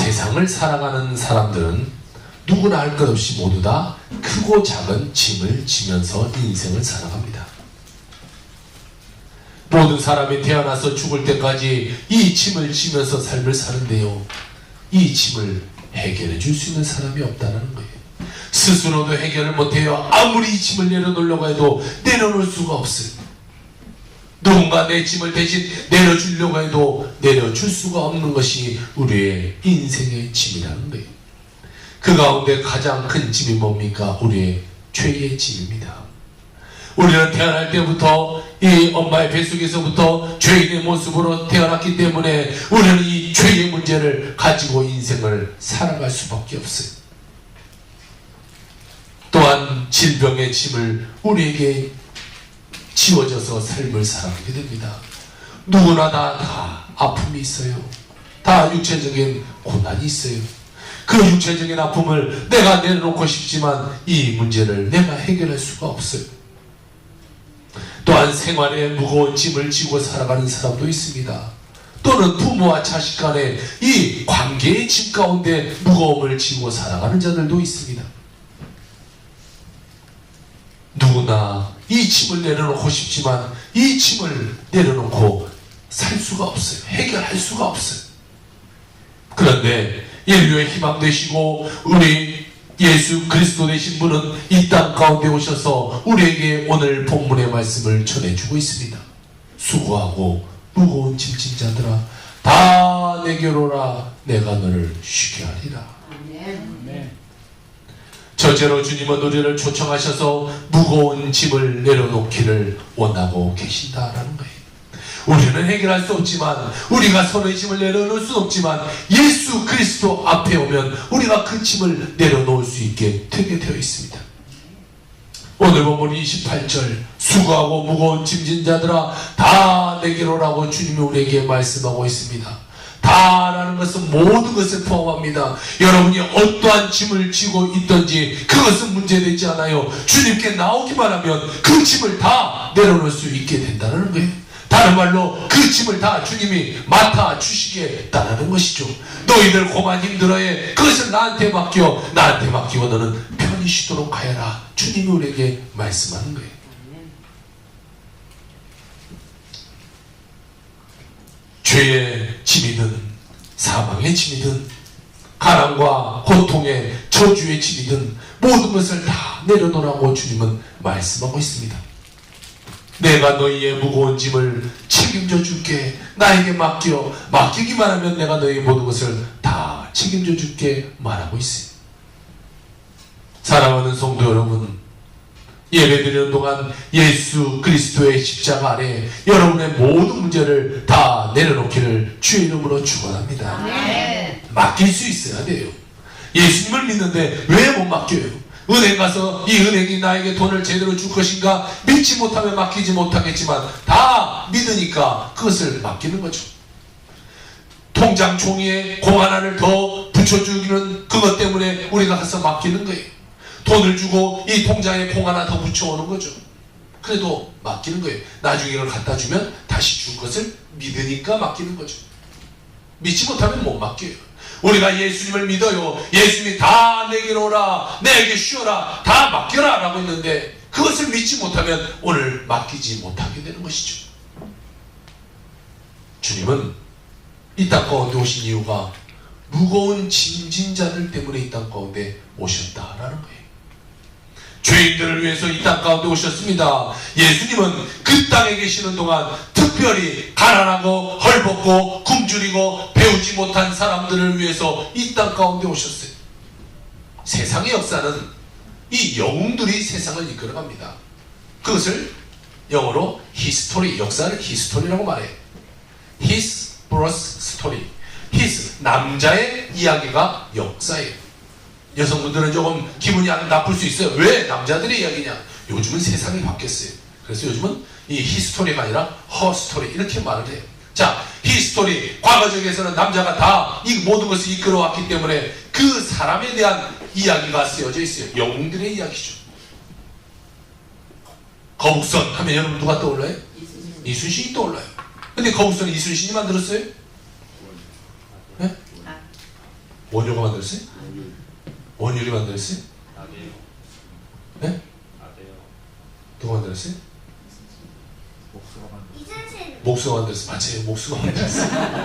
세상을 살아가는 사람들은 누구나 할 것 없이 모두 다 크고 작은 짐을 지면서 인생을 살아갑니다. 모든 사람이 태어나서 죽을 때까지 이 짐을 지면서 삶을 사는데요, 이 짐을 해결해 줄 수 있는 사람이 없다는 거예요. 스스로도 해결을 못해요. 아무리 이 짐을 내려놓으려고 해도 내려놓을 수가 없어요. 누군가 내 짐을 대신 내려주려고 해도 내려줄 수가 없는 것이 우리의 인생의 짐이라는 거예요. 그 가운데 가장 큰 짐이 뭡니까? 우리의 죄의 짐입니다. 우리는 태어날 때부터 이 엄마의 뱃속에서부터 죄인의 모습으로 태어났기 때문에 우리는 이 죄의 문제를 가지고 인생을 살아갈 수밖에 없어요. 또한 질병의 짐을 우리에게 지워져서 삶을 살아가게 됩니다. 누구나 다 아픔이 있어요. 다 육체적인 고난이 있어요. 그 육체적인 아픔을 내가 내려놓고 싶지만 이 문제를 내가 해결할 수가 없어요. 또한 생활에 무거운 짐을 지고 살아가는 사람도 있습니다. 또는 부모와 자식 간의 이 관계의 짐 가운데 무거움을 지고 살아가는 자들도 있습니다. 누구나 이 짐을 내려놓고 싶지만 이 짐을 내려놓고 살 수가 없어요. 해결할 수가 없어요. 그런데 인류의 희망 되시고 우리 예수 그리스도 되신 분은 이 땅 가운데 오셔서 우리에게 오늘 본문의 말씀을 전해주고 있습니다. 수고하고 무거운 짐진 자들아 다 내게로 오라 내가 너를 쉬게 하리라. 아멘. 저제로 주님은 우리를 초청하셔서 무거운 짐을 내려놓기를 원하고 계신다라는 거예요. 우리는 해결할 수 없지만, 우리가 서로의 짐을 내려놓을 수 없지만 예수 그리스도 앞에 오면 우리가 그 짐을 내려놓을 수 있게 되게 되어 있습니다. 오늘 본문 28절 수고하고 무거운 짐진 자들아 다 내게로 오라고 주님이 우리에게 말씀하고 있습니다. 다라는 것은 모든 것을 포함합니다. 여러분이 어떠한 짐을 지고 있든지 그것은 문제되지 않아요. 주님께 나오기만 하면 그 짐을 다 내려놓을 수 있게 된다는 거예요. 다른 말로 그 짐을 다 주님이 맡아 주시겠다는 것이죠. 너희들 고만 힘들어해 그것을 나한테 맡겨, 나한테 맡기고 너는 편히 쉬도록 하여라. 주님이 우리에게 말씀하는 거예요. 죄의 짐이든 사망의 짐이든 가난과 고통의 저주의 짐이든 모든 것을 다 내려놓으라고 주님은 말씀하고 있습니다. 내가 너희의 무거운 짐을 책임져 줄게. 나에게 맡기기만 하면 내가 너희의 모든 것을 다 책임져 줄게 말하고 있어요. 사랑하는 성도 여러분, 예배드리는 동안 예수 그리스도의 십자가 아래 여러분의 모든 문제를 다 내려놓기를 주의 이름으로 축원합니다. 네. 맡길 수 있어야 돼요. 예수님을 믿는데 왜 못 맡겨요? 은행 가서 이 은행이 나에게 돈을 제대로 줄 것인가 믿지 못하면 맡기지 못하겠지만 다 믿으니까 그것을 맡기는 거죠. 통장 종이에 공 하나를 더 붙여주기는 그것 때문에 우리가 가서 맡기는 거예요. 돈을 주고 이 통장에 공 하나 더 붙여오는 거죠. 그래도 맡기는 거예요. 나중에 이걸 갖다 주면 다시 줄 것을 믿으니까 맡기는 거죠. 믿지 못하면 못 맡겨요. 우리가 예수님을 믿어요. 예수님이 다 내게로 오라, 내게 쉬어라, 다 맡겨라 라고 했는데 그것을 믿지 못하면 오늘 맡기지 못하게 되는 것이죠. 주님은 이 땅 가운데 오신 이유가 무거운 짐진 자들 때문에 이 땅 가운데 오셨다라는 거예요. 죄인들을 위해서 이 땅 가운데 오셨습니다. 예수님은 그 땅에 계시는 동안 특별히 가난하고 헐벗고 굶주리고 배우지 못한 사람들을 위해서 이 땅 가운데 오셨어요. 세상의 역사는 이 영웅들이 세상을 이끌어갑니다. 그것을 영어로 history, 역사를 history라고 말해요. his plus story. his, 남자의 이야기가 역사예요. 여성분들은 조금 기분이 나쁠 수 있어요. 왜 남자들의 이야기냐? 요즘은 세상이 바뀌었어요. 그래서 요즘은 이 히스토리가 아니라 허스토리 이렇게 말을 해요. 자, 히스토리, 과거적에서는 남자가 다 이 모든 것을 이끌어왔기 때문에 그 사람에 대한 이야기가 쓰여져 있어요. 영웅들의 이야기죠. 거북선 하면 여러분 누가 떠올라요? 이순신이 떠올라요. 근데 거북선은 이순신이 만들었어요? 네? 원효가 만들었어요? 원율이 만들었어요? 나대요. 네? 나대요. 누가 만들었어요? 목수가 만든. 목수가 만들었어요. 맞아요. 목수가 만들었어요.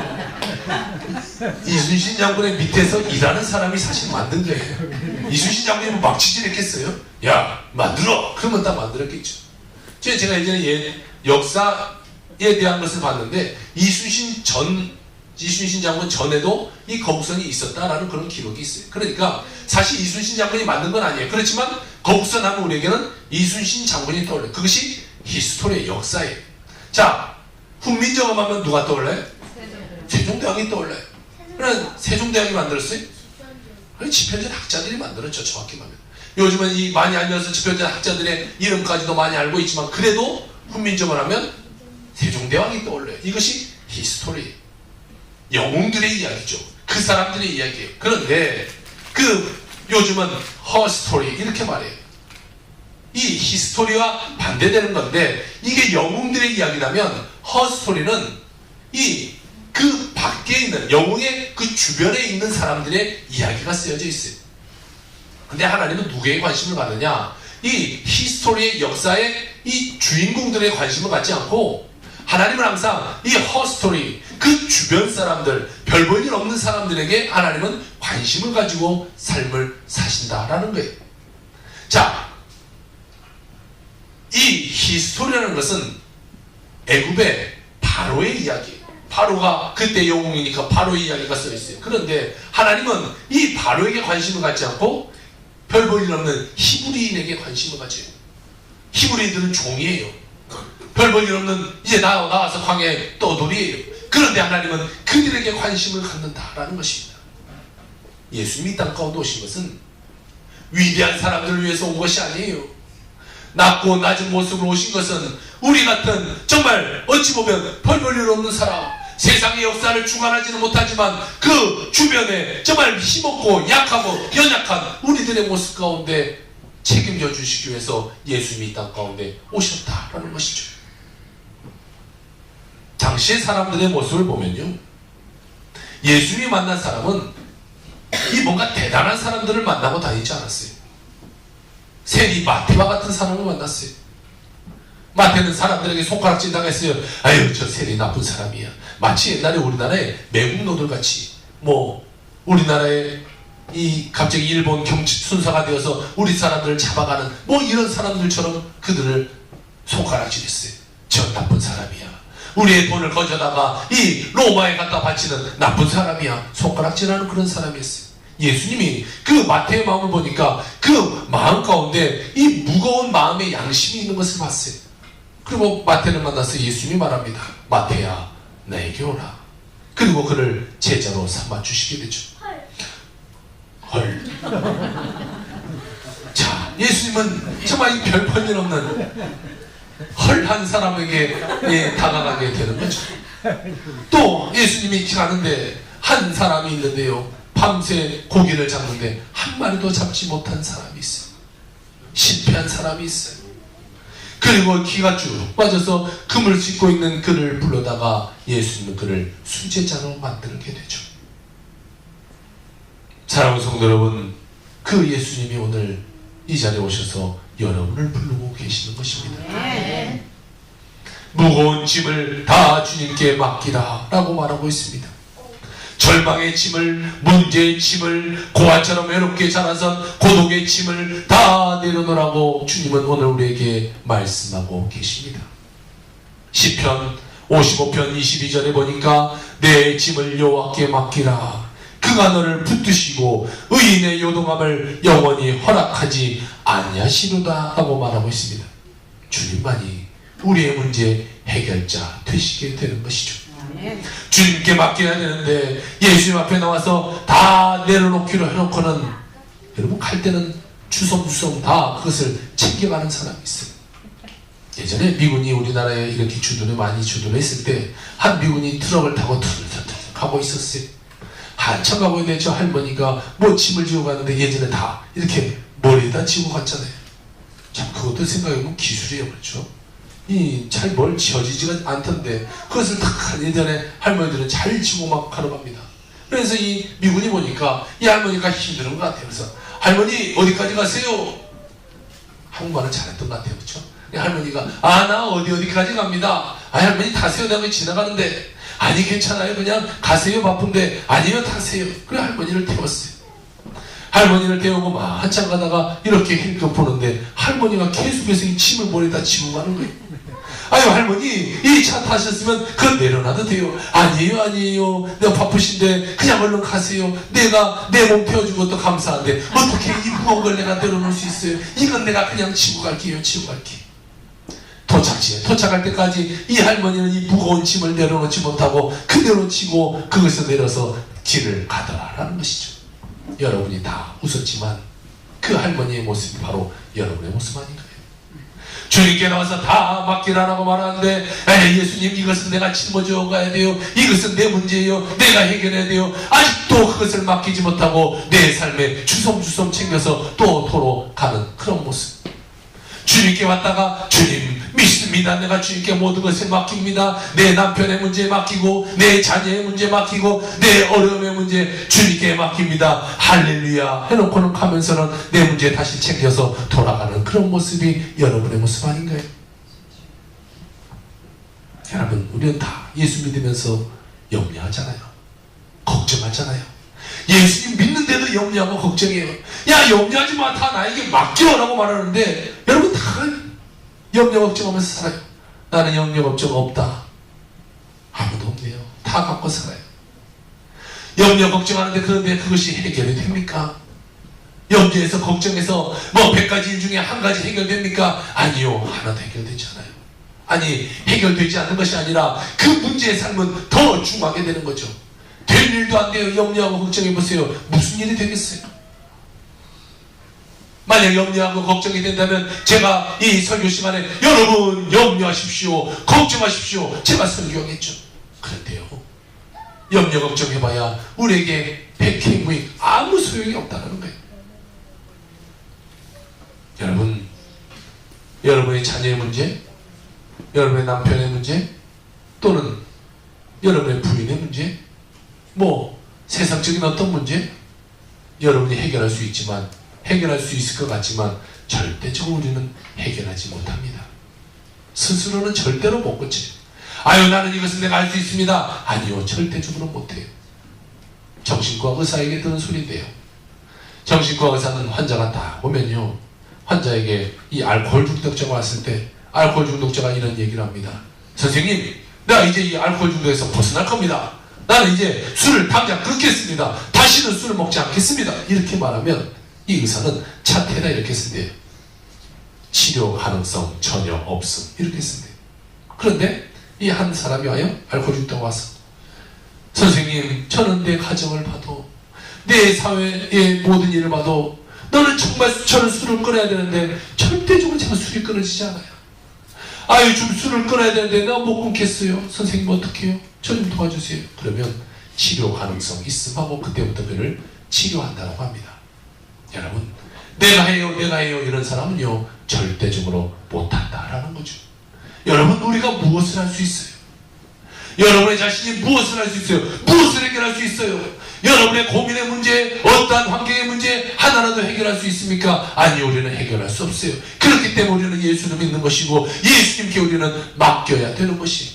이순신 장군의 밑에서 일하는 사람이 사실 만든 거예요. 이순신 장군이 막 지질했겠어요? 야, 만들어! 그러면 다 만들었겠죠. 제가 예전에 역사에 대한 것을 봤는데, 이순신 장군 전에도 이 거북선이 있었다라는 그런 기록이 있어요. 그러니까 사실 이순신 장군이 만든 건 아니에요. 그렇지만 거북선 하면 우리에게는 이순신 장군이 떠올려요. 그것이 히스토리의 역사예요. 자, 훈민정음하면 누가 떠올라요? 세종대왕이 떠올라요. 그럼 세종대왕이 만들었어요? 집현전 학자들이 만들었죠. 정확히 말하면. 요즘은 이 많이 알려서 집현전 학자들의 이름까지도 많이 알고 있지만, 그래도 훈민정음을 하면 세종대왕이 떠올라요. 이것이 히스토리예요. 영웅들의 이야기죠. 그 사람들의 이야기예요. 그런데 요즘은 허스토리 이렇게 말해요. 이 히스토리와 반대되는 건데, 이게 영웅들의 이야기라면 허스토리는 그 밖에 있는 영웅의 그 주변에 있는 사람들의 이야기가 쓰여져 있어요. 근데 하나님은 누구에게 관심을 갖느냐? 이 히스토리의 역사에 이 주인공들의 관심을 갖지 않고, 하나님은 항상 이 허스토리, 그 주변 사람들, 별 볼 일 없는 사람들에게 하나님은 관심을 가지고 삶을 사신다라는 거예요. 자, 이 히스토리라는 것은 애굽의 바로의 이야기예요. 바로가 그때 영웅이니까 바로의 이야기가 써있어요. 그런데 하나님은 이 바로에게 관심을 갖지 않고 별 볼 일 없는 히브리인에게 관심을 가져요. 히브리인들은 종이에요. 별 볼 일 없는 이제 나와서 광야에 떠돌이에요. 그런데 하나님은 그들에게 관심을 갖는다라는 것입니다. 예수님이 땅 가운데 오신 것은 위대한 사람들을 위해서 온 것이 아니에요. 낮고 낮은 모습으로 오신 것은 우리 같은 정말 어찌 보면 별 볼 일 없는 사람, 세상의 역사를 주관하지는 못하지만 그 주변에 정말 힘없고 약하고 연약한 우리들의 모습 가운데 책임져 주시기 위해서 예수님이 땅 가운데 오셨다라는 것이죠. 당시의 사람들의 모습을 보면요, 예수님이 만난 사람은 이 뭔가 대단한 사람들을 만나고 다니지 않았어요. 세리 마태와 같은 사람을 만났어요. 마태는 사람들에게 손가락질 당했어요. 아유, 저 세리 나쁜 사람이야. 마치 옛날에 우리나라의 매국노들같이, 우리나라에 갑자기 일본 경치 순사가 되어서 우리 사람들을 잡아가는 이런 사람들처럼 그들을 손가락질했어요. 저 나쁜 사람이야. 우리의 돈을 거저다가 이 로마에 갖다 바치는 나쁜 사람이야. 손가락질하는 그런 사람이었어요. 예수님이 그 마태의 마음을 보니까 그 마음 가운데 이 무거운 마음의 양심이 있는 것을 봤어요. 그리고 마태를 만나서 예수님이 말합니다. 마태야, 나에게 오라. 그리고 그를 제자로 삼아 주시게 되죠. 헐. 자, 예수님은 정말 이 별 볼 일 없는 헐한 사람에게 다가가게 되는 거죠. 또 예수님이 가는데 한 사람이 있는데요, 밤새 고기를 잡는데 한 마리도 잡지 못한 사람이 있어요. 실패한 사람이 있어요. 그리고 기가 쭉 빠져서 금을 씻고 있는 그를 불러다가 예수님은 그를 수제자로 만들게 되죠. 사랑하는 성도 여러분, 그 예수님이 오늘 이 자리에 오셔서 여러분을 부르고 계시는 것입니다. 네. 무거운 짐을 다 주님께 맡기라 라고 말하고 있습니다. 절망의 짐을, 문제의 짐을, 고아처럼 외롭게 자라선 고독의 짐을 다 내려놓으라고 주님은 오늘 우리에게 말씀하고 계십니다. 시편 55편 22절에 보니까 내 짐을 여호와께 맡기라. 그가 너를 붙드시고 의인의 요동함을 영원히 허락하지 아니하시로다 라고 말하고 있습니다. 주님만이 우리의 문제 해결자 되시게 되는 것이죠. 주님께 맡겨야 되는데 예수님 앞에 나와서 다 내려놓기로 해놓고는, 여러분, 갈 때는 주섬주섬 다 그것을 챙겨가는 사람이 있어요. 예전에 미군이 우리나라에 이렇게 많이 주둔했을 때 한 미군이 트럭을 타고 털털털 가고 있었어요. 한참 가고 있는데 저 할머니가 짐을 지고 가는데 예전에 다 이렇게 머리에다 지고 갔잖아요. 참, 그것도 생각해보면 기술이에요. 그렇죠? 잘 지어지지가 않던데 그것을 딱 예전에 할머니들은 잘 지고 막 가러 갑니다. 그래서 이 미군이 보니까 이 할머니가 힘든 것 같아요. 그래서 할머니 어디까지 가세요? 한국말은 잘했던 것 같아요. 그렇죠? 할머니가 나 어디까지 갑니다. 할머니 타세요. 내가 지나가는데. 아니 괜찮아요. 그냥 가세요. 바쁜데. 아니요 타세요. 그래 할머니를 태웠어요. 할머니를 태우고 막 한참 가다가 이렇게 힐끔 보는데 할머니가 계속해서 이 침을 머리에다 지고 가는 거예요. 아유 할머니 이 차 타셨으면 그거 내려놔도 돼요. 아니에요. 내가 바쁘신데 그냥 얼른 가세요. 내가 내 몸 태워준 것도 감사한데 어떻게 이 무거운 걸 내가 내려놓을 수 있어요. 이건 내가 그냥 치고 갈게요. 도착할 때까지 이 할머니는 이 무거운 짐을 내려놓지 못하고 그대로 치고 그것에서 내려서 길을 가더라라는 것이죠. 여러분이 다 웃었지만 그 할머니의 모습이 바로 여러분의 모습 아닌가요? 주님께 나와서 다 맡기라고 말하는데 예수님 이것은 내가 짊어져 가야 돼요. 이것은 내 문제예요. 내가 해결해야 돼요. 아직도 그것을 맡기지 못하고 내 삶에 주섬주섬 챙겨서 또 도로 가는 그런 모습. 주님께 왔다가 주님 믿습니다. 내가 주님께 모든 것을 맡깁니다. 내 남편의 문제 맡기고 내 자녀의 문제 맡기고 내 어려움의 문제 주님께 맡깁니다. 할렐루야 해놓고는 가면서는 내 문제 다시 챙겨서 돌아가는 그런 모습이 여러분의 모습 아닌가요? 여러분 우리는 다 예수 믿으면서 염려하잖아요. 걱정하잖아요. 예수님 믿는데도 염려하고 걱정해요. 야 염려하지 마. 다 나에게 맡겨라고 말하는데 여러분 다 염려 걱정하면서 살아요. 나는 염려 걱정 없다. 아무도 없네요. 다 갖고 살아요. 염려 걱정하는데 그런데 그것이 해결이 됩니까? 염려해서 걱정해서 뭐 100가지 일 중에 한 가지 해결됩니까? 아니요. 하나도 해결되지 않아요. 아니 해결되지 않는 것이 아니라 그 문제의 삶은 더 중하게 되는 거죠. 될 일도 안 돼요. 염려하고 걱정해보세요. 무슨 일이 되겠어요? 만약 염려하고 걱정이 된다면 제가 이 설교 시간에 여러분 염려하십시오. 걱정하십시오. 제가 설교하겠죠. 그런데요. 염려 걱정해봐야 우리에게 백해무익 아무 소용이 없다는 거예요. 여러분 여러분의 자녀의 문제, 여러분의 남편의 문제, 또는 여러분의 부인의 문제, 뭐 세상적인 어떤 문제 여러분이 해결할 수 있지만 해결할 수 있을 것 같지만 절대적으로 우리는 해결하지 못합니다. 스스로는 절대로 못 고쳐요. 아유 나는 이것은 내가 할 수 있습니다. 아니요 절대적으로 못해요. 정신과 의사에게 들은 소리인데요. 정신과 의사는 환자가 다 보면요 환자에게 이 알코올 중독자가 왔을 때 알코올 중독자가 이런 얘기를 합니다. 선생님 내가 이제 이 알코올 중독에서 벗어날 겁니다. 나는 이제 술을 당장 끊겠습니다. 다시는 술을 먹지 않겠습니다. 이렇게 말하면 이 의사는 차트에다 이렇게 쓴대요. 치료 가능성 전혀 없음. 이렇게 쓴대요. 그런데 이 한 사람이 와요. 알코올 중독 와서 선생님 저는 내 가정을 봐도 내 사회의 모든 일을 봐도 너는 정말 저는 술을 끊어야 되는데 절대적으로 제가 술이 끊어지지 않아요. 아유 좀 술을 끊어야 되는데 내가 못 끊겠어요. 선생님 어떻게 해요? 저 좀 도와주세요. 그러면 치료 가능성 있음 하고 그때부터 그를 치료한다고 합니다. 여러분 내가 해요 이런 사람은요 절대적으로 못한다라는 거죠. 여러분 우리가 무엇을 할 수 있어요? 여러분의 자신이 무엇을 할 수 있어요? 무엇을 해결할 수 있어요? 여러분의 고민의 문제, 어떠한 환경의 문제 하나라도 해결할 수 있습니까? 아니 우리는 해결할 수 없어요. 그렇기 때문에 우리는 예수를 믿는 것이고 예수님께 우리는 맡겨야 되는 것이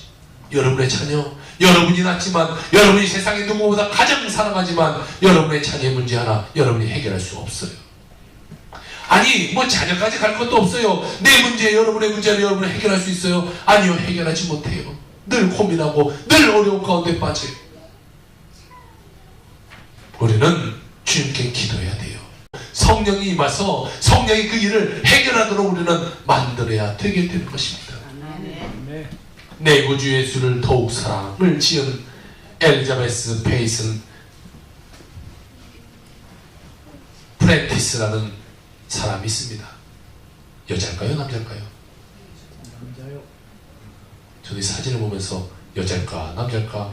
여러분의 자녀, 여러분이 낳지만 여러분이 세상에 누구보다 가장 사랑하지만 여러분의 자녀의 문제 하나 여러분이 해결할 수 없어요. 아니 뭐 자녀까지 갈 것도 없어요. 내 문제 여러분의 문제를 여러분이 해결할 수 있어요? 아니요 해결하지 못해요. 늘 고민하고 늘 어려운 가운데 빠져요. 우리는 주님께 기도해야 돼요. 성령이 임해서 성령이 그 일을 해결하도록 우리는 만들어야 되게 되는 것입니다. 내 구주 예수를 더욱 사랑을 지은 엘리자베스 페이슨 프렌티스라는 사람이 있습니다. 여자일까요? 남자일까요? 남자요. 저도 이 사진을 보면서 여자일까? 남자일까?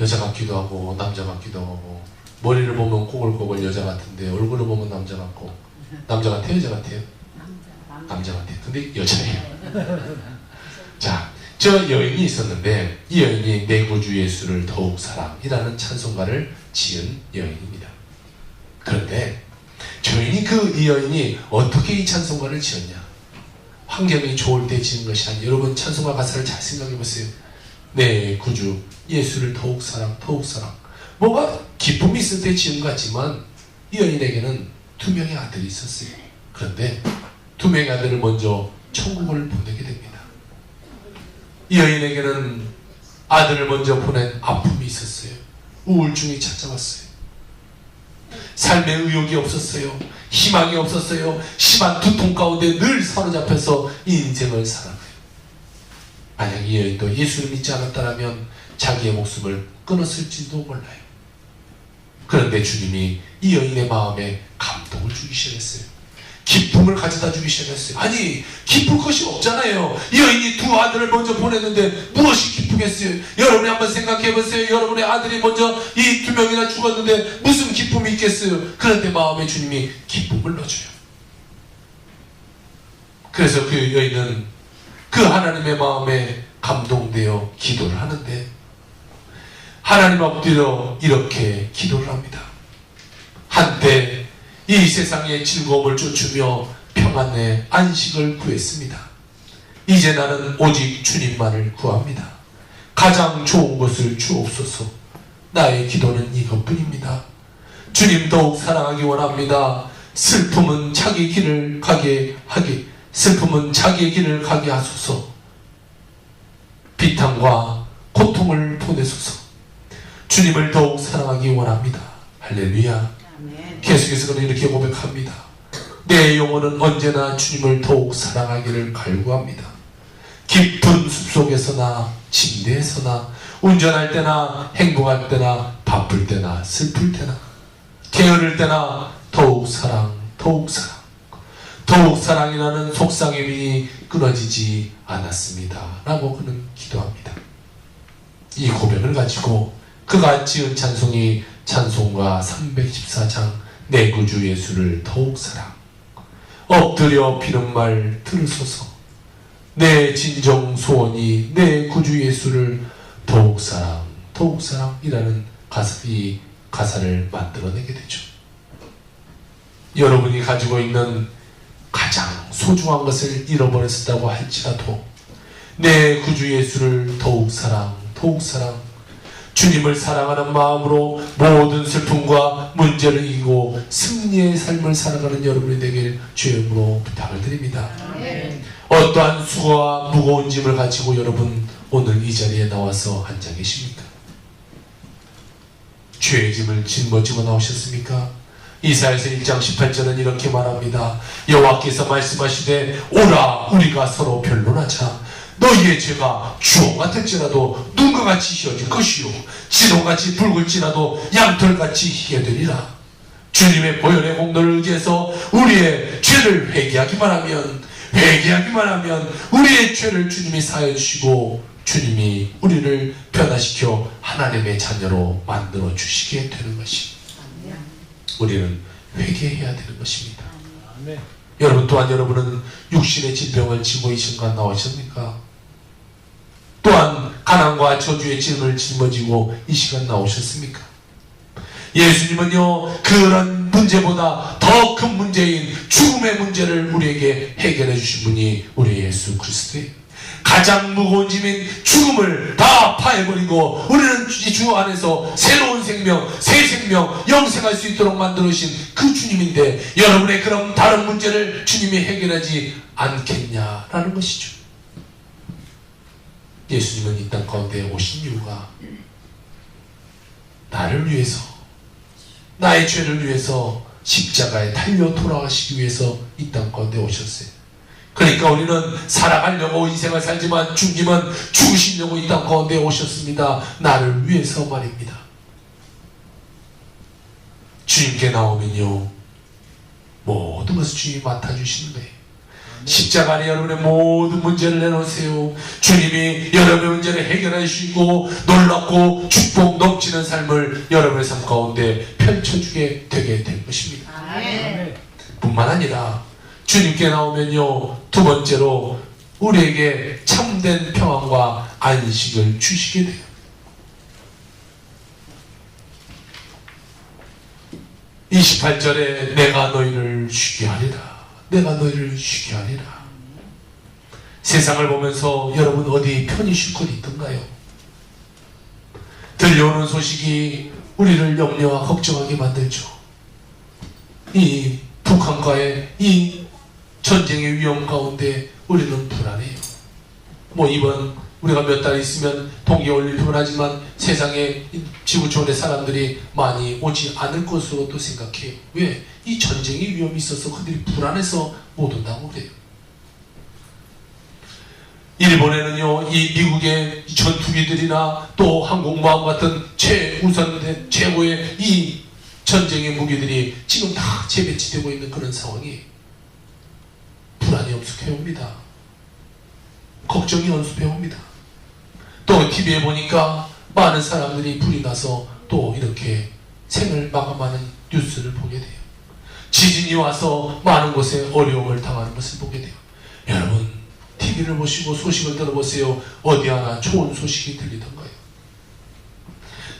여자 같기도 하고 남자 같기도 하고 머리를 보면 꼬글꼬글 여자 같은데 얼굴을 보면 남자 같고 남자 같아요? 여자 같아요? 남자 같아요. 근데 여자예요. 자, 저 여인이 있었는데 이 여인이 내 구주 예수를 더욱 사랑이라는 찬송가를 지은 여인입니다. 그런데 이 여인이 어떻게 이 찬송가를 지었냐? 환경이 좋을 때 지은 것이 아니라, 여러분 찬송가 가사를 잘 생각해 보세요. 내 구주 예수를 더욱 사랑, 더욱 사랑. 뭔가 기쁨이 있을 때 지은 것 같지만 이 여인에게는 두 명의 아들이 있었어요. 그런데 두 명의 아들을 먼저 천국을 보내게 됩니다. 이 여인에게는 아들을 먼저 보낸 아픔이 있었어요. 우울증이 찾아왔어요. 삶의 의욕이 없었어요. 희망이 없었어요. 심한 두통 가운데 늘 사로잡혀서 인생을 살아가요. 만약 이 여인도 예수를 믿지 않았다면 자기의 목숨을 끊었을지도 몰라요. 그런데 주님이 이 여인의 마음에 감동을 주기 시작했어요. 기쁨을 가져다 주기 시작했어요. 아니, 기쁠 것이 없잖아요. 이 여인이 두 아들을 먼저 보냈는데 무엇이 기쁘겠어요? 여러분이 한번 생각해 보세요. 여러분의 아들이 먼저 이 두 명이나 죽었는데 무슨 기쁨이 있겠어요? 그런데 마음에 주님이 기쁨을 넣어줘요. 그래서 그 여인은 그 하나님의 마음에 감동되어 기도를 하는데, 하나님 엎드려 이렇게 기도를 합니다. 한때 이 세상의 즐거움을 쫓으며 평안의 안식을 구했습니다. 이제 나는 오직 주님만을 구합니다. 가장 좋은 것을 주옵소서. 나의 기도는 이것뿐입니다. 주님 더욱 사랑하기 원합니다. 슬픔은 자기의 길을 가게 하소서. 비탄과 고통을 보내소서. 주님을 더욱 사랑하기 원합니다. 할렐루야. 계속해서 그는 이렇게 고백합니다. 내 영혼은 언제나 주님을 더욱 사랑하기를 갈구합니다. 깊은 숲속에서나 침대에서나, 운전할 때나 행복할 때나 바쁠 때나 슬플 때나 게으를 때나 더욱 사랑, 더욱 사랑, 더욱 사랑이라는 속삭임이 끊어지지 않았습니다. 라고 그는 기도합니다. 이 고백을 가지고 그가 지은 찬송이 찬송가 314장 내 구주 예수를 더욱 사랑. 엎드려 비는 말 들으소서. 내 진정 소원이 내 구주 예수를 더욱 사랑, 더욱 사랑이라는 이 가사를 만들어내게 되죠. 여러분이 가지고 있는 가장 소중한 것을 잃어버렸다고 할지라도 내 구주 예수를 더욱 사랑, 더욱 사랑, 주님을 사랑하는 마음으로 모든 슬픔과 문제를 이기고 승리의 삶을 살아가는 여러분이 되길 주의 이름으로 부탁을 드립니다. 어떠한 수고와 무거운 짐을 가지고 여러분 오늘 이 자리에 나와서 앉아 계십니까? 죄의 짐을 짊어지고 나오셨습니까? 이사야서 1장 18절은 이렇게 말합니다. 여호와께서 말씀하시되 오라 우리가 서로 변론하자. 너희의 죄가 주홍 같을지라도 눈과 같이 희어질 것이요 진홍같이 붉을지라도 양털같이 희게 되리라. 주님의 보혈의 공로를 의지해서 우리의 죄를 회개하기만 하면 우리의 죄를 주님이 사하여 주시고 주님이 우리를 변화시켜 하나님의 자녀로 만들어 주시게 되는 것입니다. 우리는 회개해야 되는 것입니다. 여러분 또한 여러분은 육신의 질병을 지고 이 순간 나오셨습니까? 또한 가난과 저주의 짐을 짊어지고 이 시간 나오셨습니까? 예수님은요 그런 문제보다 더 큰 문제인 죽음의 문제를 우리에게 해결해 주신 분이 우리 예수 그리스도예요. 가장 무거운 짐인 죽음을 다 파해버리고 우리는 이 주 안에서 새로운 생명, 새 생명, 영생할 수 있도록 만들어주신 그 주님인데 여러분의 그런 다른 문제를 주님이 해결하지 않겠냐라는 것이죠. 예수님은 이 땅 가운데 오신 이유가 나를 위해서, 나의 죄를 위해서 십자가에 달려 돌아가시기 위해서 이 땅 가운데 오셨어요. 그러니까 우리는 살아가려고 인생을 살지만 주님은 죽으시려고 이 땅 가운데 오셨습니다. 나를 위해서 말입니다. 주님께 나오면요 모든 것을 주님이 맡아주시는 거예요. 십자가 안에 여러분의 모든 문제를 내놓으세요. 주님이 여러분의 문제를 해결해 주시고 놀랍고 축복 넘치는 삶을 여러분의 삶 가운데 펼쳐주게 되게 될 것입니다. 아멘. 뿐만 아니라 주님께 나오면요 두 번째로 우리에게 참된 평안과 안식을 주시게 돼요. 28절에 내가 너희를 쉬게 하리라. 내가 너희를 쉬게 하리라. 세상을 보면서 여러분 어디 편히 쉴 곳이 있던가요? 들려오는 소식이 우리를 염려와 걱정하게 만들죠. 이 북한과의 이 전쟁의 위험 가운데 우리는 불안해요. 뭐 이번 우리가 몇 달 있으면 동계올림픽을 하지만 세상에 지구촌의 사람들이 많이 오지 않을 것으로 또 생각해요. 왜? 이 전쟁의 위험이 있어서 그들이 불안해서 못 온다고 그래요. 일본에는요, 이 미국의 전투기들이나 또 항공모함 같은 최고의 이 전쟁의 무기들이 지금 다 재배치되고 있는 그런 상황이 불안이 엄습해 옵니다. 걱정이 엄습해 옵니다. 또 TV에 보니까 많은 사람들이 불이 나서 또 이렇게 생을 마감하는 뉴스를 보게 돼요. 지진이 와서 많은 곳에 어려움을 당하는 것을 보게 돼요. 여러분 TV를 보시고 소식을 들어보세요. 어디 하나 좋은 소식이 들리던가요?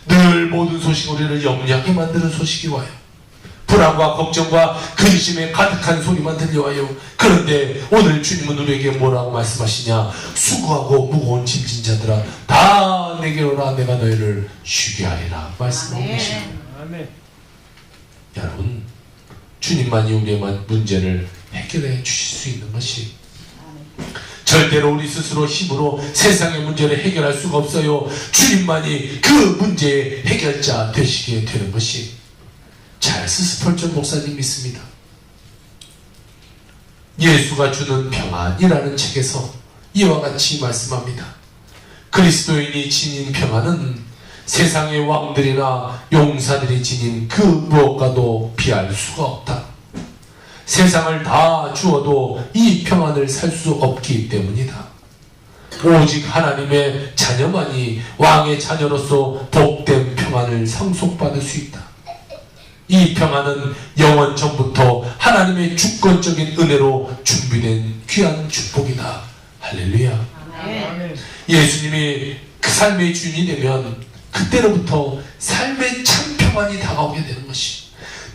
늘 모든 소식 우리를 염려하게 만드는 소식이 와요. 불안과 걱정과 근심에 가득한 소리만 들려와요. 그런데 오늘 주님은 우리에게 뭐라고 말씀하시냐? 수고하고 무거운 짐진 자들아 다 내게로 오라. 내가 너희를 쉬게 하리라 말씀하고 계십니다. 아멘. 여러분 주님만이 우리의 문제를 해결해 주실 수 있는 것이 절대로 우리 스스로 힘으로 세상의 문제를 해결할 수가 없어요. 주님만이 그 문제의 해결자 되시게 되는 것이 찰스 스펄전 목사님 믿습니다. 예수가 주는 평안이라는 책에서 이와 같이 말씀합니다. 그리스도인이 지닌 평안은 세상의 왕들이나 용사들이 지닌 그 무엇과도 비할 수가 없다. 세상을 다 주어도 이 평안을 살 수 없기 때문이다. 오직 하나님의 자녀만이 왕의 자녀로서 복된 평안을 상속받을 수 있다. 이 평안은 영원 전부터 하나님의 주권적인 은혜로 준비된 귀한 축복이다. 할렐루야. 아멘. 예수님이 그 삶의 주인이 되면 그때로부터 삶의 참 평안이 다가오게 되는 것이,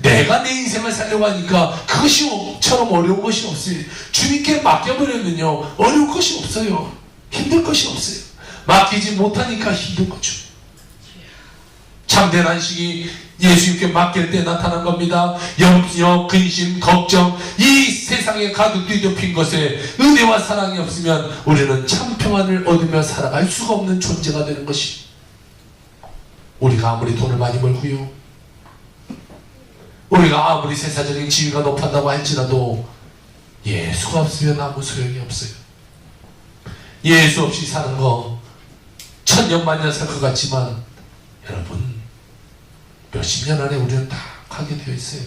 내가 내 인생을 살려고 하니까 그것이처럼 어려운 것이 없어요. 주님께 맡겨버리면요 어려운 것이 없어요. 힘들 것이 없어요. 맡기지 못하니까 힘든 거죠. 참된 안식이 예수님께 맡길 때 나타난 겁니다. 염려, 근심, 걱정, 이 세상에 가득 뒤덮인 것에 은혜와 사랑이 없으면 우리는 참 평안을 얻으며 살아갈 수가 없는 존재가 되는 것이, 우리가 아무리 돈을 많이 벌고요, 우리가 아무리 세상적인 지위가 높았다고 할지라도 예수가 없으면 아무 소용이 없어요. 예수 없이 사는 거 천년만년 살 것 같지만 여러분 몇십 년 안에 우리는 다 가게 되어 있어요.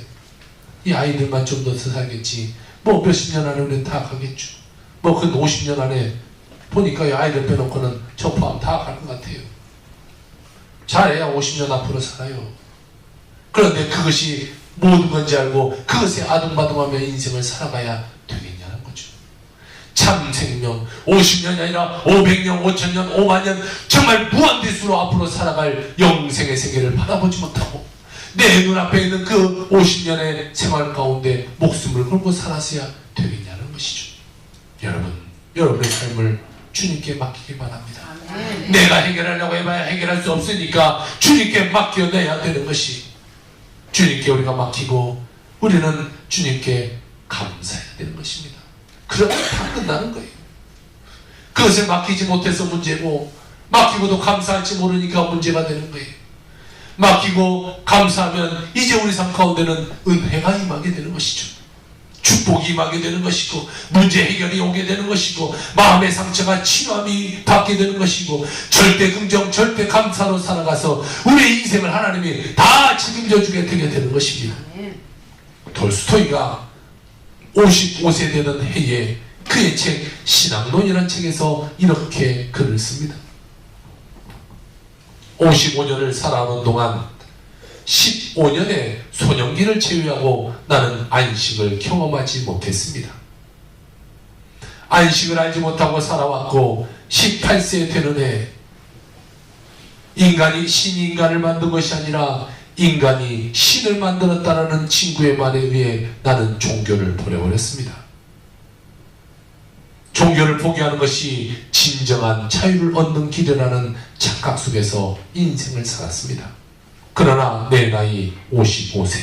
이 아이들만 좀 더 살겠지 뭐 몇십 년 안에 우리는 다 가겠죠. 뭐 그 50년 안에 보니까 이 아이들 빼놓고는 저 포함 다 갈 것 같아요. 잘해야 50년 앞으로 살아요. 그런데 그것이 모든 건지 알고 그것에 아둥바둥하며 인생을 살아가야 되겠냐는 거죠. 참 생명 50년이 아니라 500년, 5000년, 5만년 정말 무한대수로 앞으로 살아갈 영생의 세계를 바라보지 못하고 내 눈앞에 있는 그 50년의 생활 가운데 목숨을 걸고 살았어야 되겠냐는 것이죠. 여러분, 여러분의 삶을 주님께 맡기기 바랍니다. 내가 해결하려고 해봐야 해결할 수 없으니까 주님께 맡겨내야 되는 것이, 주님께 우리가 맡기고 우리는 주님께 감사해야 되는 것입니다. 그러면 다 끝나는 거예요. 그것을 맡기지 못해서 문제고, 맡기고도 감사할지 모르니까 문제가 되는 거예요. 맡기고 감사하면 이제 우리 삶 가운데는 은혜가 임하게 되는 것이죠. 축복이 임하게 되는 것이고, 문제 해결이 오게 되는 것이고, 마음의 상처가 치유함이 받게 되는 것이고, 절대 긍정, 절대 감사로 살아가서 우리의 인생을 하나님이 다 책임져 주게 되게 되는 것입니다. 톨스토이가 55세 되던 해에 그의 책 신앙론이라는 책에서 이렇게 글을 씁니다. 55년을 살아오는 동안 15년의 소년기를 제외하고 나는 안식을 경험하지 못했습니다. 안식을 알지 못하고 살아왔고 18세 되는 해 인간이 신인간을 만든 것이 아니라 인간이 신을 만들었다라는 친구의 말에 의해 나는 종교를 버려버렸습니다. 종교를 포기하는 것이 진정한 자유를 얻는 길이라는 착각 속에서 인생을 살았습니다. 그러나 내 나이 55세.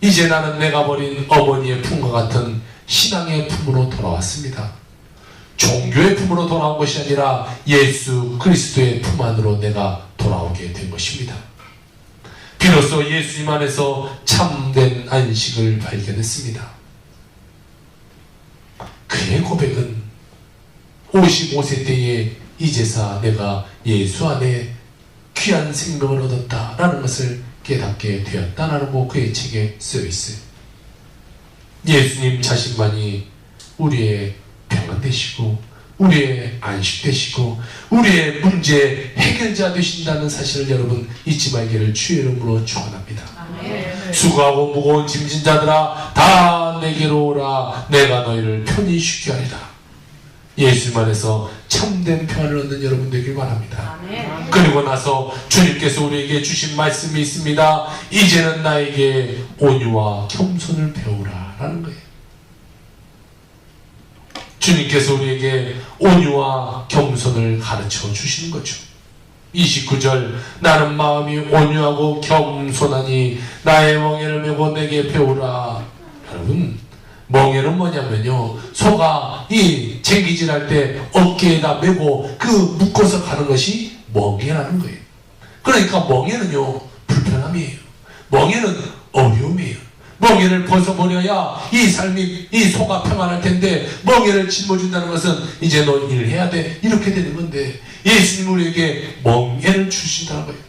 이제 나는 내가 버린 어머니의 품과 같은 신앙의 품으로 돌아왔습니다. 종교의 품으로 돌아온 것이 아니라 예수 그리스도의 품 안으로 내가 돌아오게 된 것입니다. 비로소 예수님 안에서 참된 안식을 발견했습니다. 그의 고백은 55세 때에 이제서 내가 예수 안에 귀한 생명을 얻었다라는 것을 깨닫게 되었다라고 그의 책에 쓰여 있어요. 예수님 자신만이 우리의 평안 되시고 우리의 안식 되시고 우리의 문제 해결자 되신다는 사실을 여러분 잊지 말기를 주의 이름으로 축원합니다. 수고하고 무거운 짐진 자들아 다 내게로 오라 내가 너희를 편히 쉬게 하리라. 예수님 안에서 참된 평안을 얻는 여러분 되길 바랍니다. 그리고 나서 주님께서 우리에게 주신 말씀이 있습니다. 이제는 나에게 온유와 겸손을 배우라 라는 거예요. 주님께서 우리에게 온유와 겸손을 가르쳐 주시는 거죠. 29절 나는 마음이 온유하고 겸손하니 나의 멍에를 메고 내게 배우라. 여러분 멍에는 뭐냐면요, 소가 이 쟁기질할 때 어깨에다 메고 그 묶어서 가는 것이 멍에라는 거예요. 그러니까 멍에는요 불편함이에요. 멍에는 어려움이에요. 멍에를 벗어버려야 이 삶이 이 소가 평안할 텐데 멍에를 짊어진다는 것은 이제 너 일해야 돼 이렇게 되는 건데 예수님 우리에게 멍에를 주신다는 거예요.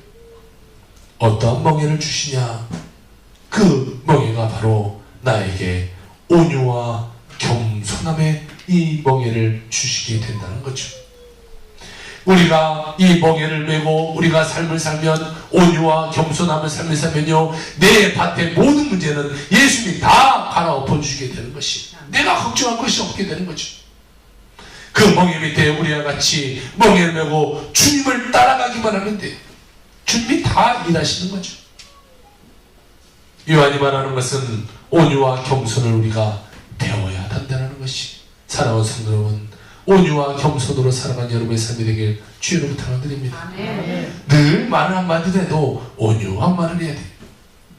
어떠한 멍에를 주시냐? 그 멍에가 바로 나에게 온유와 겸손함의 이 멍에를 주시게 된다는 거죠. 우리가 이 멍에를 메고 우리가 삶을 살면 온유와 겸손함을 삶을 살면요 내 밭의 모든 문제는 예수님이 다 갈아엎어 주시게 되는 것이 내가 걱정할 것이 없게 되는 거죠. 그 멍에 밑에 우리와 같이 멍에를 메고 주님을 따라가기만 하면 돼요. 주님이 다 일하시는 거죠. 요한이 말하는 것은 온유와 겸손을 우리가 배워야 한다는 것이 사랑하는 성도 여러분 온유와 겸손으로 살아가는 여러분의 삶이 되길 주의 이름으로 축원드립니다. 늘 말을 한마디도 해도 온유한 말을 해야 돼요.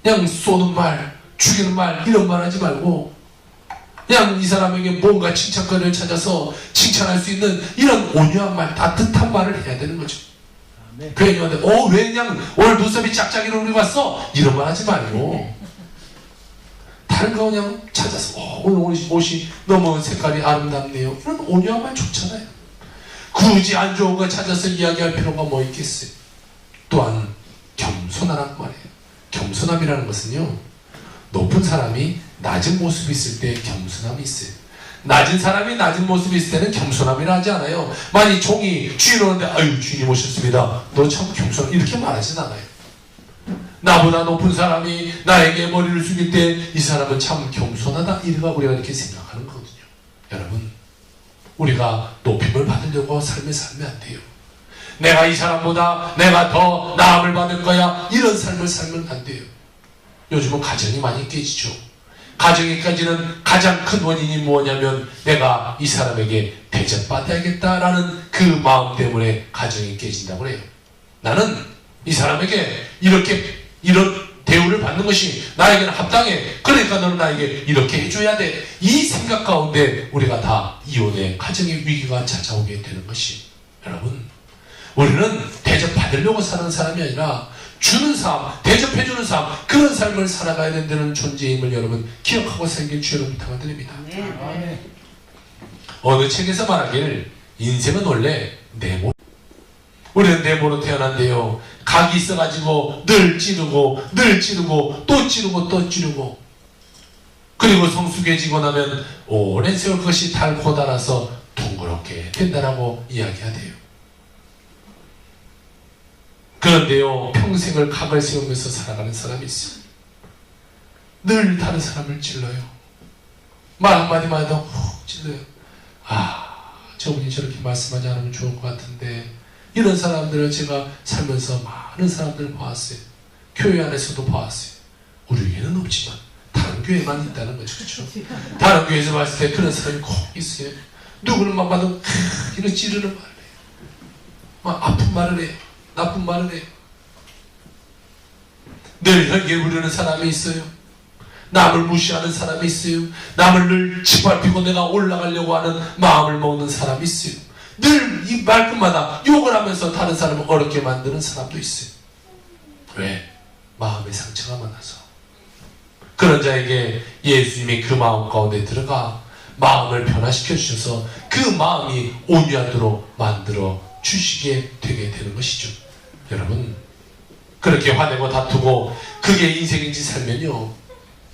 그냥 쏘는 말, 죽이는 말 이런 말 하지 말고 그냥 이 사람에게 뭔가 칭찬거리를 찾아서 칭찬할 수 있는 이런 온유한 말, 따뜻한 말을 해야 되는 거죠. 괜히 한테 왜 그냥 오늘 눈썹이 짝짝이로 우리 왔어? 이런 말 하지 말고 다른 거 그냥 찾아서 오늘 옷이 너무 색깔이 아름답네요. 이런 온유한 말 좋잖아요. 굳이 안 좋은 거 찾아서 이야기할 필요가 뭐 있겠어요. 또한 겸손하란 말이에요. 겸손함이라는 것은요 높은 사람이 낮은 모습이 있을 때 겸손함이 있어요. 낮은 사람이 낮은 모습이 있을 때는 겸손함이라 하지 않아요. 만약 종이 주인 오는데 아유 주인님 오셨습니다. 너 참 겸손 이렇게 말하진 않아요. 나보다 높은 사람이 나에게 머리를 숙일 때 이 사람은 참 겸손하다 이래가 우리가 이렇게 생각하는 거거든요. 여러분 우리가 높임을 받으려고 삶을 살면 안 돼요. 내가 이 사람보다 내가 더 나음을 받을 거야 이런 삶을 살면 안 돼요. 요즘은 가정이 많이 깨지죠. 가정이 깨지는 가장 큰 원인이 뭐냐면 내가 이 사람에게 대접받아야겠다라는 그 마음 때문에 가정이 깨진다고 해요. 나는 이 사람에게 이런 대우를 받는 것이 나에게는 합당해. 그러니까 너는 나에게 이렇게 해줘야 돼. 이 생각 가운데 우리가 다 이혼의 가정의 위기가 찾아오게 되는 것이 여러분 우리는 대접받으려고 사는 사람이 아니라 주는 삶, 대접해주는 삶 그런 삶을 살아가야 된다는 존재임을 여러분 기억하고 살길 주의 이름으로 부탁드립니다. 어느 책에서 말하길 인생은 원래 네모 우리는 네모로 태어난데요 각이 있어가지고 늘 찌르고 또 찌르고 그리고 성숙해지고 나면 오랜 세월 그것이 닳고 닳아서 둥그렇게 된다라고 이야기하대요. 그런데요 평생을 각을 세우면서 살아가는 사람이 있어요. 늘 다른 사람을 찔러요. 말 한마디만 해도 훅 찔러요. 저분이 저렇게 말씀하지 않으면 좋을 것 같은데, 이런 사람들을 제가 살면서 많은 사람들을 봐왔어요. 교회 안에서도 봐왔어요. 우리 교회는 없지만 다른 교회만 있다는 거죠. 그렇죠? 다른 교회에서 봤을 때 그런 사람이 꼭 있어요. 누구를 막 봐도 이런 찌르는 말을 해요. 막 아픈 말을 해요. 나쁜 말을 해요. 늘 혈기에 부르는 사람이 있어요. 남을 무시하는 사람이 있어요. 남을 늘 짓밟히고 내가 올라가려고 하는 마음을 먹는 사람이 있어요. 늘 이 말끝마다 욕을 하면서 다른 사람을 어렵게 만드는 사람도 있어요. 왜? 마음의 상처가 많아서. 그런 자에게 예수님이 그 마음 가운데 들어가 마음을 변화시켜 주셔서 그 마음이 온유하도록 만들어 주시게 되게 되는 것이죠. 여러분, 그렇게 화내고 다투고 그게 인생인지 살면요,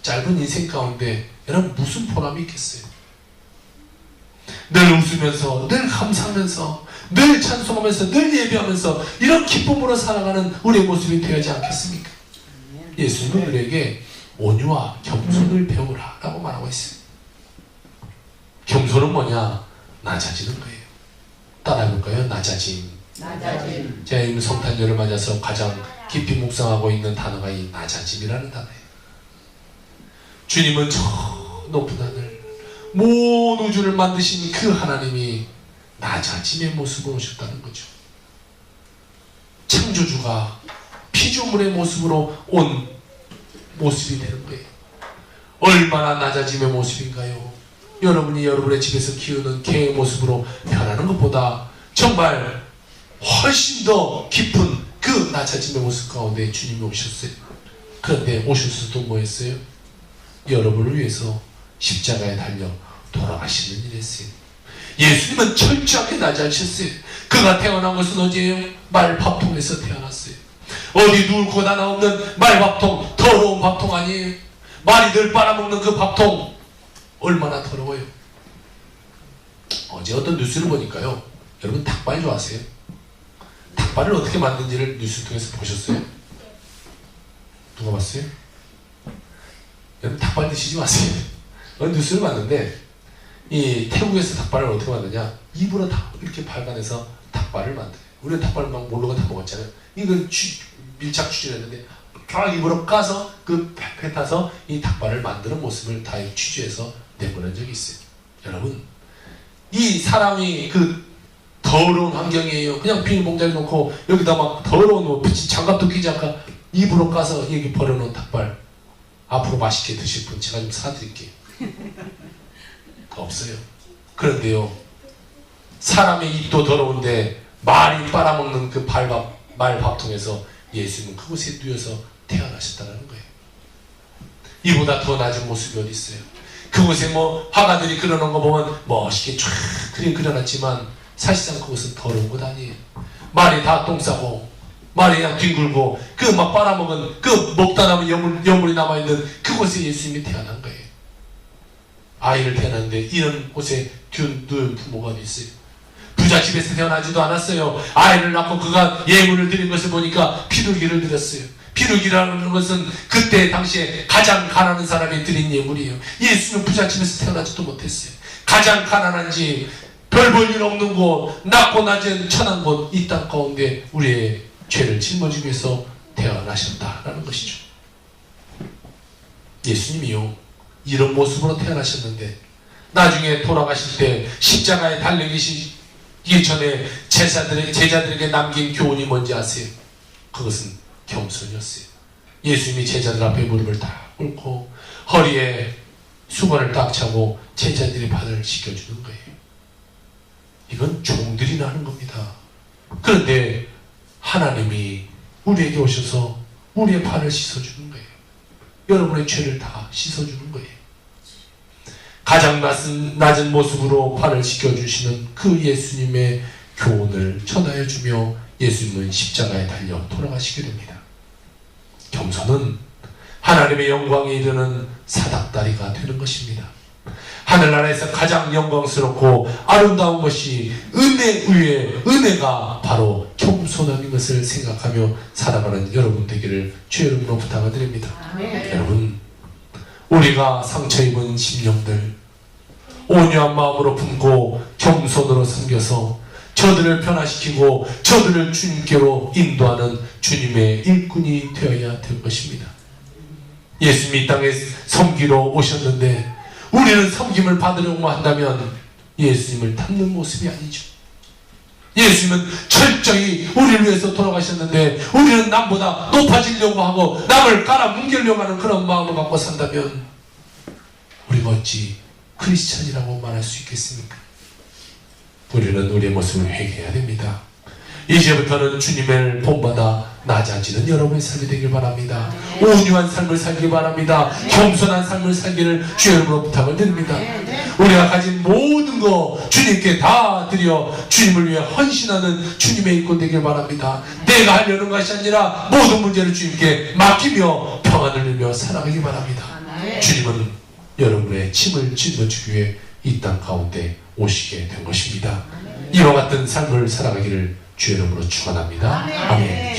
짧은 인생 가운데 여러분 무슨 보람이 있겠어요? 늘 웃으면서, 늘 감사하면서, 늘 찬송하면서, 늘 예배하면서 이런 기쁨으로 살아가는 우리의 모습이 되어야지 않겠습니까? 예수님은 우리에게 온유와 겸손을 배우라 라고 말하고 있어요. 겸손은 뭐냐? 낮아지는 거예요. 따라해볼까요? 낮아짐. 제가 이 성탄절을 맞아서 가장 깊이 묵상하고 있는 단어가 이 낮아짐이라는 단어예요. 주님은 저 높은 하늘, 온 우주를 만드신 그 하나님이 낮아짐의 모습으로 오셨다는 거죠. 창조주가 피조물의 모습으로 온 모습이 되는 거예요. 얼마나 낮아짐의 모습인가요? 여러분이 여러분의 집에서 키우는 개의 모습으로 변하는 것보다 정말 훨씬 더 깊은 그 낮아짐의 모습 가운데 주님이 오셨어요. 그런데 오셔서도 뭐 했어요? 여러분을 위해서 십자가에 달려 돌아가시는 일을 했어요. 예수님은 철저하게 낮아지셨어요. 그가 태어난 것은 어디예요? 말밥통에서 태어났어요. 어디 누울 곳 하나 없는 말밥통, 더러운 밥통 아니에요? 말이 늘 빨아먹는 그 밥통 얼마나 더러워요. 어제 어떤 뉴스를 보니까요, 여러분 닭발 좋아하세요? 닭발을 어떻게 만든지를 뉴스 통해서 보셨어요? 누가 봤어요? 여러분 닭발 드시지 마세요. 뉴스를 봤는데 이 태국에서 닭발을 어떻게 만드냐, 입으로 다 이렇게 발간해서 닭발을 만들어요. 우리는 닭발을 막 모르고 다 먹었잖아요. 이걸 밀착 추진했는데 쫙 입으로 까서 그 팩에 타서 이 닭발을 만드는 모습을 다 취재해서 내보낸 적이 있어요. 여러분, 이 사람이 그 더러운 환경이에요. 그냥 비닐봉지에 놓고 여기다 막 더러운 뭐 장갑도 끼지 않고 입으로 까서 여기 버려놓은 닭발, 앞으로 맛있게 드실 분 제가 좀 사드릴게요. 없어요. 그런데요, 사람의 입도 더러운데 말이 빨아먹는 그 말밥통에서 예수님은 그곳에 누워서 태어나셨다는 거예요. 이보다 더 낮은 모습이 어디 있어요? 그곳에 뭐 화가들이 그려놓은 거 보면 멋있게 쫙 그려놨지만 사실상 그것은 더러운 것 아니에요. 말이 다 똥 싸고 말이 그냥 뒹굴고 그 막 빨아먹은 그 먹다 남은 여물이 남아있는 그곳에 예수님이 태어난 거예요. 아이를 태어났는데 이런 곳에 누운 부모가 어디 있어요? 부자 집에서 태어나지도 않았어요. 아이를 낳고 그가 예물을 드린 것을 보니까 피루기를 드렸어요. 피루기라는 것은 그때 당시에 가장 가난한 사람이 드린 예물이에요. 예수는 부자 집에서 태어나지도 못했어요. 가장 가난한 집, 별 볼 일 없는 곳, 낮고 낮은 천한 곳, 이 땅 가운데 우리의 죄를 짊어지기 위해서 태어나셨다라는 것이죠. 예수님이요, 이런 모습으로 태어나셨는데 나중에 돌아가실 때 십자가에 달려 계시기 전에 제자들에게 남긴 교훈이 뭔지 아세요? 그것은 겸손이었어요. 예수님이 제자들 앞에 무릎을 딱 꿇고 허리에 수건을 딱 차고 제자들의 발을 씻겨주는 거예요. 이건 종들이 하는 겁니다. 그런데 하나님이 우리에게 오셔서 우리의 발을 씻어주는 거예요. 여러분의 죄를 다 씻어주는 거예요. 가장 낮은 모습으로 발을 씻겨주시는 그 예수님의 교훈을 전하여주며 예수님은 십자가에 달려 돌아가시게 됩니다. 겸손은 하나님의 영광에 이르는 사닥다리가 되는 것입니다. 하늘나라에서 가장 영광스럽고 아름다운 것이 은혜 위에 은혜가 바로 겸손한 것을 생각하며 살아가는 여러분 되기를 주의 이름으로 부탁을 드립니다. 여러분, 우리가 상처 입은 심령들, 온유한 마음으로 품고 겸손으로 섬겨서 저들을 변화시키고 저들을 주님께로 인도하는 주님의 일꾼이 되어야 될 것입니다. 예수님이 이 땅에 섬기러 오셨는데 우리는 섬김을 받으려고 한다면 예수님을 닮는 모습이 아니죠. 예수님은 철저히 우리를 위해서 돌아가셨는데 우리는 남보다 높아지려고 하고 남을 깔아뭉개려고 하는 그런 마음을 갖고 산다면 우리가 어찌 크리스찬이라고 말할 수 있겠습니까? 우리는 우리의 모습을 회개해야 됩니다. 이제부터는 주님을 본받아 낮아지는 여러분의 삶이 되길 바랍니다. 온유한 삶을 살기 바랍니다. 겸손한 삶을 살기를 주의 이름으로 부탁을 드립니다. 우리가 가진 모든 거 주님께 다 드려 주님을 위해 헌신하는 주님의 일꾼 되길 바랍니다. 내가 하려는 것이 아니라 모든 문제를 주님께 맡기며 평안을 누리며 살아가기 바랍니다. 주님은 여러분의 짐을 짊어지기 위해 이 땅 가운데 오시게 된 것입니다. 이와 같은 삶을 살아가기를 주의 이름으로 축원합니다. 아멘.